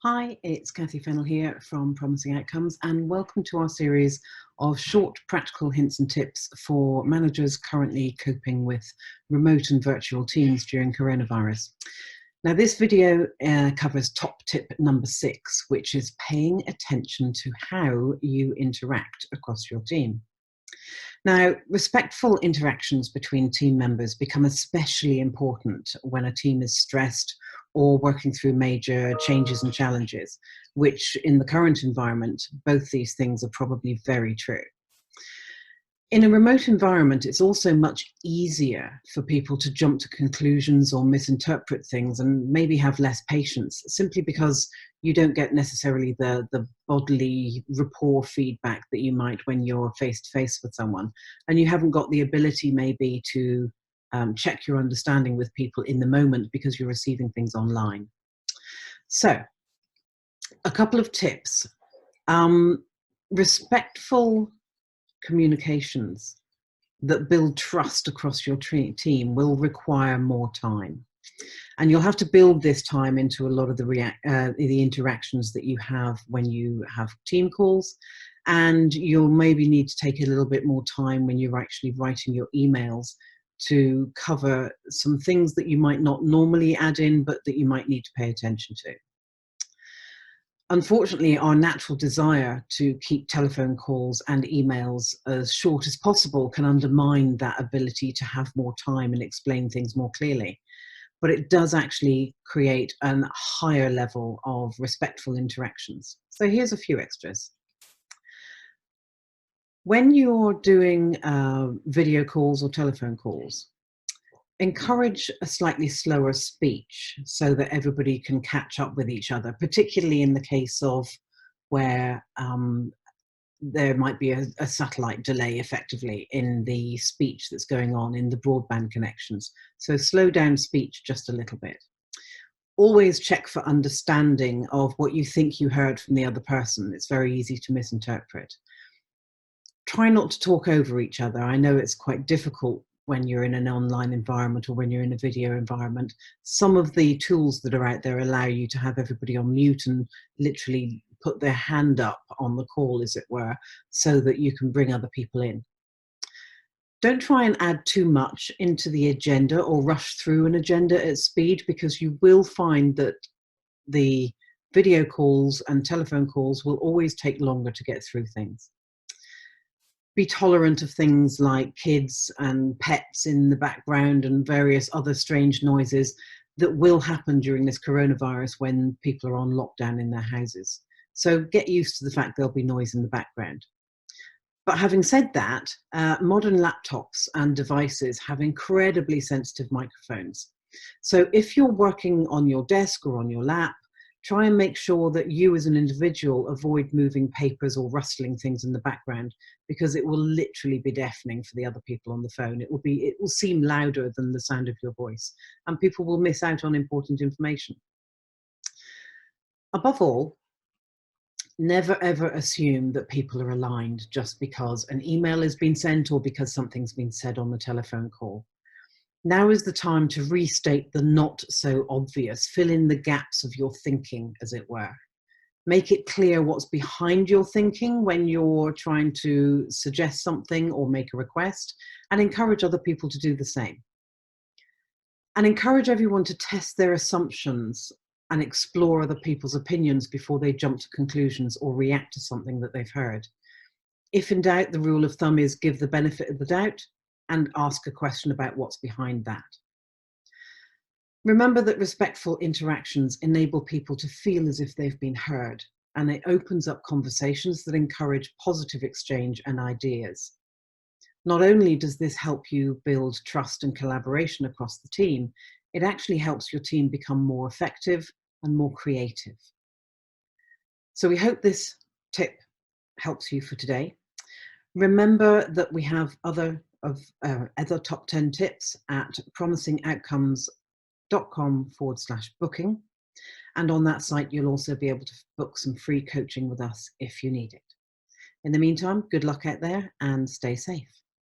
Hi, it's Kathy Fennell here from Promising Outcomes, and welcome to our series of short practical hints and tips for managers currently coping with remote and virtual teams during coronavirus. Now, this video covers top tip number 6, which is paying attention to how you interact across your team. Now, respectful interactions between team members become especially important when a team is stressed or working through major changes and challenges, which in the current environment, both these things are probably very true. In a remote environment, it's also much easier for people to jump to conclusions or misinterpret things and maybe have less patience, simply because you don't get necessarily the bodily rapport feedback that you might when you're face to face with someone. And you haven't got the ability maybe to check your understanding with people in the moment because you're receiving things online. So, a couple of tips. Respectful communications that build trust across your team will require more time. And you'll have to build this time into a lot of the interactions that you have when you have team calls. And you'll maybe need to take a little bit more time when you're actually writing your emails to cover some things that you might not normally add in, but that you might need to pay attention to. Unfortunately, our natural desire to keep telephone calls and emails as short as possible can undermine that ability to have more time and explain things more clearly. But it does actually create a higher level of respectful interactions. So here's a few extras. When you're doing video calls or telephone calls, encourage a slightly slower speech so that everybody can catch up with each other, particularly in the case of where there might be a satellite delay effectively in the speech that's going on in the broadband connections. So slow down speech just a little bit. Always check for understanding of what you think you heard from the other person. It's very easy to misinterpret. Try not to talk over each other. I know it's quite difficult when you're in an online environment or when you're in a video environment. Some of the tools that are out there allow you to have everybody on mute and literally put their hand up on the call, as it were, so that you can bring other people in. Don't try and add too much into the agenda or rush through an agenda at speed, because you will find that the video calls and telephone calls will always take longer to get through things. Be tolerant of things like kids and pets in the background and various other strange noises that will happen during this coronavirus when people are on lockdown in their houses. So get used to the fact there'll be noise in the background. But having said that, modern laptops and devices have incredibly sensitive microphones. So if you're working on your desk or on your lap, try and make sure that you as an individual avoid moving papers or rustling things in the background, because it will literally be deafening for the other people on the phone. It will seem louder than the sound of your voice, and people will miss out on important information. Above all, never ever assume that people are aligned just because an email has been sent or because something's been said on the telephone call. Now is the time to restate the not so obvious, fill in the gaps of your thinking, as it were. Make it clear what's behind your thinking when you're trying to suggest something or make a request, and encourage other people to do the same. And encourage everyone to test their assumptions and explore other people's opinions before they jump to conclusions or react to something that they've heard. If in doubt, the rule of thumb is give the benefit of the doubt and ask a question about what's behind that. Remember that respectful interactions enable people to feel as if they've been heard, and it opens up conversations that encourage positive exchange and ideas. Not only does this help you build trust and collaboration across the team, it actually helps your team become more effective and more creative. So we hope this tip helps you for today. Remember that we have other top 10 tips at promisingoutcomes.com/booking. And on that site, you'll also be able to book some free coaching with us if you need it. In the meantime, good luck out there and stay safe.